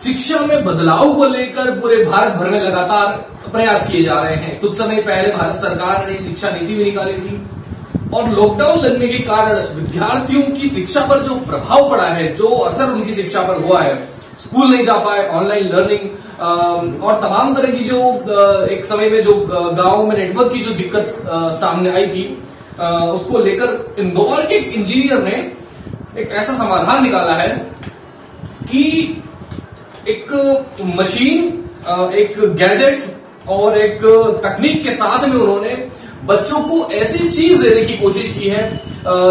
शिक्षा में बदलाव को लेकर पूरे भारत भर में लगातार प्रयास किए जा रहे हैं। कुछ समय पहले भारत सरकार ने शिक्षा नीति भी निकाली थी और लॉकडाउन लगने के कारण विद्यार्थियों की शिक्षा पर जो प्रभाव पड़ा है, जो असर उनकी शिक्षा पर हुआ है, स्कूल नहीं जा पाए, ऑनलाइन लर्निंग और तमाम तरह की जो एक समय में जो गांवों में नेटवर्क की जो दिक्कत सामने आई थी, उसको लेकर इंदौर के एक इंजीनियर ने एक ऐसा समाधान निकाला है कि एक मशीन, एक गैजेट और एक तकनीक के साथ में उन्होंने बच्चों को ऐसी चीज देने की कोशिश की है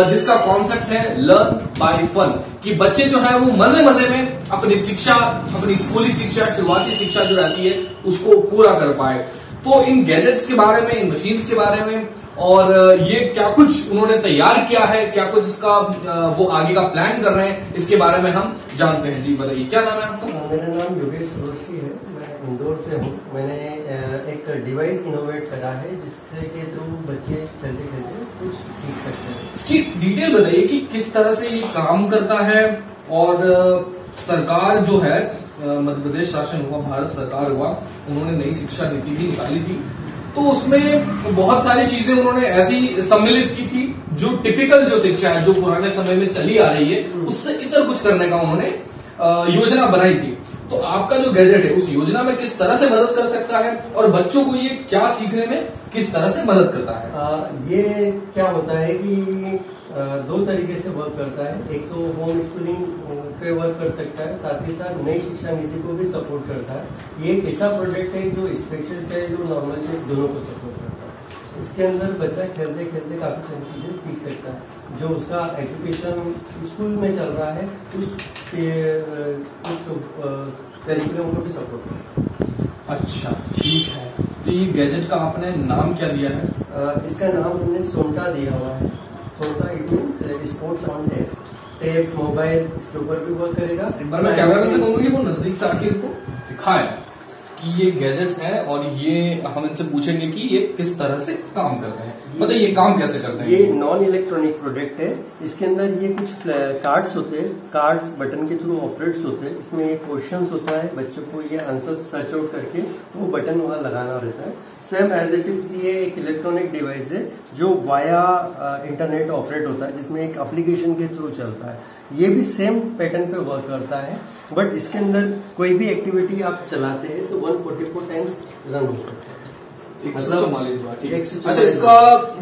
जिसका कॉन्सेप्ट है लर्न बाय फन, कि बच्चे जो है वो मजे मजे में अपनी शिक्षा, अपनी स्कूली शिक्षा, शुरुआती शिक्षा जो रहती है उसको पूरा कर पाए। तो इन गैजेट्स के बारे में, इन मशीन्स के बारे में और ये क्या कुछ उन्होंने तैयार किया है, क्या कुछ इसका वो आगे का प्लान कर रहे हैं, इसके बारे में हम जानते हैं। जी बताइए, क्या नाम है आपका? मेरा नाम योगेश जोशी है, मैं इंदौर से हूँ। मैंने एक डिवाइस इनोवेट करा है जिससे के थ्रू बच्चे खेलते खेलते कुछ सीख सकते हैं। इसकी डिटेल बताइए कि किस तरह से ये काम करता है। और सरकार जो है, मध्य प्रदेश शासन हुआ, भारत सरकार हुआ, उन्होंने नई शिक्षा नीति भी निकाली थी, तो उसमें बहुत सारी चीजें उन्होंने ऐसी सम्मिलित की थी जो टिपिकल जो शिक्षा है, जो पुराने समय में चली आ रही है, उससे इतर कुछ करने का उन्होंने योजना बनाई थी। तो आपका जो गैजेट है उस योजना में किस तरह से मदद कर सकता है और बच्चों को ये क्या सीखने में किस तरह से मदद करता है? ये क्या होता है कि दो तरीके से वर्क करता है। एक तो होम स्कूलिंग पे वर्क कर सकता है, साथ ही साथ नई शिक्षा नीति को भी सपोर्ट करता है। ये एक ऐसा प्रोजेक्ट है जो स्पेशल चाइल्ड और नॉर्मल चाइल्ड दोनों को सपोर्ट करता है। इसके अंदर बच्चा खेलते खेलते काफी सारी चीजें सीख सकता है। जो उसका एजुकेशन स्कूल में चल रहा है उस करिकुलम को भी सपोर्ट करता है। अच्छा, ठीक है। तो ये गैजेट का आपने नाम क्या दिया है? इसका नाम हमने सोंटा दिया हुआ है। सोंटा it means sports on tape. Tape mobile इसके ऊपर भी वर्क करेगा। एक बार मैं कैमरा मैन से कहूंगा कि वो नजदीक से आके इनको दिखाएं कि ये गैजेट्स हैं और ये हम इनसे पूछेंगे कि ये किस तरह से काम करते हैं। मतलब ये काम कैसे करते हैं? ये नॉन इलेक्ट्रॉनिक प्रोडक्ट है। इसके अंदर ये कुछ कार्ड्स होते हैं, कार्ड्स बटन के थ्रू ऑपरेट्स होते हैं। इसमें एक क्वेश्चंस होता है, बच्चों को ये आंसर सर्च आउट करके वो बटन वहां लगाना रहता है। सेम एज इट इज ये एक इलेक्ट्रॉनिक डिवाइस है जो वाया इंटरनेट ऑपरेट होता है, जिसमें एक एप्लीकेशन के थ्रू चलता है। ये भी सेम पैटर्न पे वर्क करता है, बट इसके अंदर कोई भी एक्टिविटी आप चलाते हैं तो 144 टाइम्स रन हो सकता है। 144 बार, ठीक है। अच्छा, इसका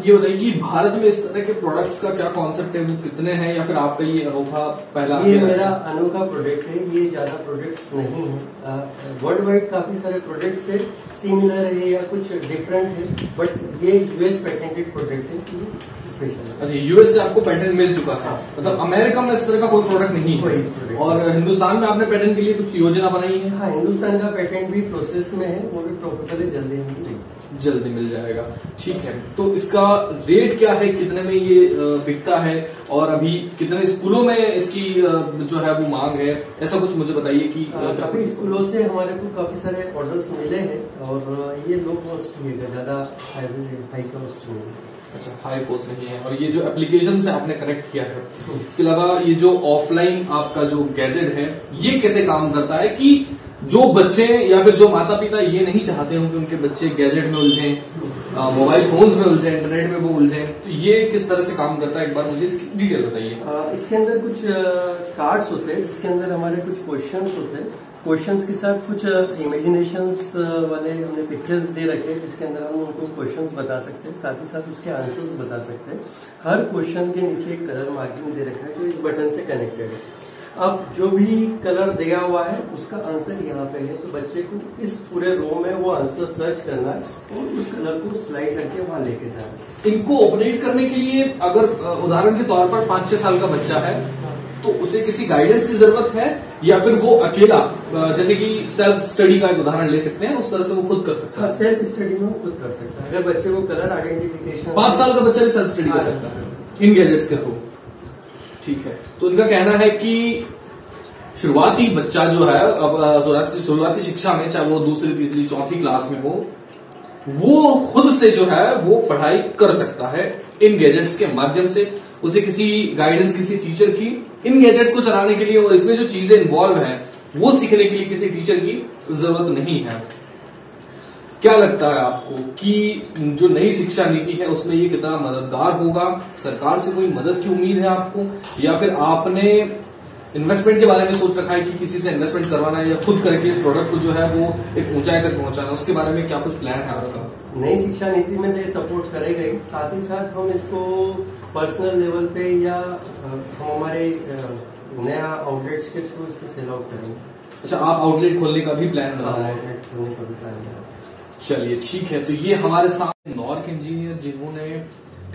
ये बताइए कि भारत में इस तरह के प्रोडक्ट्स का क्या कॉन्सेप्ट है, वो कितने हैं, या फिर आपका ये अनोखा पहला? ये मेरा अनोखा प्रोडक्ट है। ये ज्यादा प्रोडक्ट्स नहीं है। वर्ल्ड वाइड काफी सारे प्रोडक्ट्स है, सिमिलर है या कुछ डिफरेंट है, बट ये यूएस पेटेंटेड प्रोडक्ट है, स्पेशल है। अच्छा, यूएस से आपको पेटेंट मिल चुका है? मतलब अमेरिका में इस तरह का कोई प्रोडक्ट नहीं है। और हिंदुस्तान में आपने पेटेंट के लिए कुछ योजना बनाई है? हाँ, हिंदुस्तान का पेटेंट भी प्रोसेस में है, वो भी प्रॉपर्ली जल्दी मिल जाएगा। ठीक है, तो इसका रेट क्या है, कितने में ये बिकता है और अभी कितने स्कूलों में इसकी जो है वो मांग है, ऐसा कुछ मुझे बताइए कि काफी स्कूलों से हमारे को काफी सारे ऑर्डर्स मिले हैं और ये लो कॉस्ट है, ज्यादा हाई कॉस्ट नहीं है। अच्छा, हाई कॉस्ट नहीं है। और ये जो एप्लीकेशन से आपने कनेक्ट किया है, इसके अलावा ये जो ऑफलाइन आपका जो गैजेट है ये कैसे काम करता है कि जो बच्चे या फिर जो माता पिता ये नहीं चाहते हो कि उनके बच्चे गैजेट में उलझे, मोबाइल फोन्स में उलझे, इंटरनेट में वो उलझे, तो ये किस तरह से काम करता है, एक बार मुझे इसकी डिटेल बताइए। इसके अंदर कुछ कार्ड्स होते हैं जिसके अंदर हमारे कुछ क्वेश्चंस होते हैं। क्वेश्चंस के साथ कुछ इमेजिनेशंस वाले हमने पिक्चर्स दे रखे हैं जिसके अंदर हम उनको क्वेश्चंस बता सकते हैं, साथ ही साथ उसके आंसर्स बता सकते हैं। हर क्वेश्चन के नीचे एक कलर मार्किंग दे रखा है जो इस बटन से कनेक्टेड है। अब जो भी कलर दिया हुआ है उसका आंसर यहाँ पे है, तो बच्चे को इस पूरे रो में वो आंसर सर्च करना है और उस कलर को स्लाइड करके वहां लेके जाना है। इनको ऑपरेट करने के लिए अगर उदाहरण के तौर पर 5-6 साल का बच्चा है तो उसे किसी गाइडेंस की जरूरत है या फिर वो अकेला, जैसे कि सेल्फ स्टडी का एक उदाहरण ले सकते हैं, उस तरह से वो खुद कर सकता है? हाँ, सेल्फ स्टडी में वो खुद कर सकता है। अगर बच्चे को कलर आइडेंटिफिकेशन 5 साल का बच्चा भी सेल्फ स्टडी कर सकता है इन गैजेट्स के थ्रू। ठीक है, तो इनका कहना है कि शुरुआती बच्चा जो है, अब शुरुआती शिक्षा में, चाहे वो दूसरी तीसरी चौथी क्लास में हो, वो खुद से जो है वो पढ़ाई कर सकता है इन गैजेट्स के माध्यम से। उसे किसी गाइडेंस, किसी टीचर की इन गैजेट्स को चलाने के लिए और इसमें जो चीजें इन्वॉल्व हैं वो सीखने के लिए किसी टीचर की जरूरत नहीं है। क्या लगता है आपको कि जो नई शिक्षा नीति है उसमें ये कितना मददगार होगा? सरकार से कोई मदद की उम्मीद है आपको, या फिर आपने इन्वेस्टमेंट के बारे में सोच रखा है कि किसी से इन्वेस्टमेंट करवाना है या खुद करके इस प्रोडक्ट को जो है वो एक ऊंचाई तक पहुंचाना, उसके बारे में क्या कुछ प्लान है आपका? नई शिक्षा नीति में तो ये सपोर्ट करेगा ही, साथ ही साथ हम इसको पर्सनल लेवल पे या हम हमारे नया आउटलेट्स के थ्रू इसको सेल आउट करेंगे। अच्छा, आप आउटलेट खोलने का भी प्लान बना रहे हैं? आउटलेट खोलने का भी प्लान बना रहे हैं। चलिए ठीक है, तो ये हमारे साथ नॉर्क इंजीनियर जिन्होंने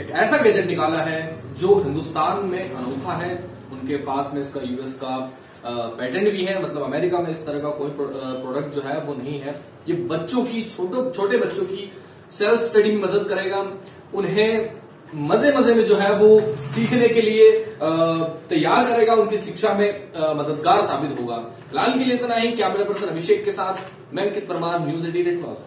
एक ऐसा गैजेट निकाला है जो हिंदुस्तान में अनोखा है। उनके पास में इसका यूएस का पेटेंट भी है, मतलब अमेरिका में इस तरह का कोई प्रोडक्ट जो है वो नहीं है। ये बच्चों की छोटे बच्चों की सेल्फ स्टडी में मदद करेगा, उन्हें मजे मजे में जो है वो सीखने के लिए तैयार करेगा, उनकी शिक्षा में मददगार साबित होगा। फिलहाल के लिए इतना ही। कैमरा पर्सन अभिषेक के साथ मैं अंकित परमार, न्यूज़ 18 नेटवर्क।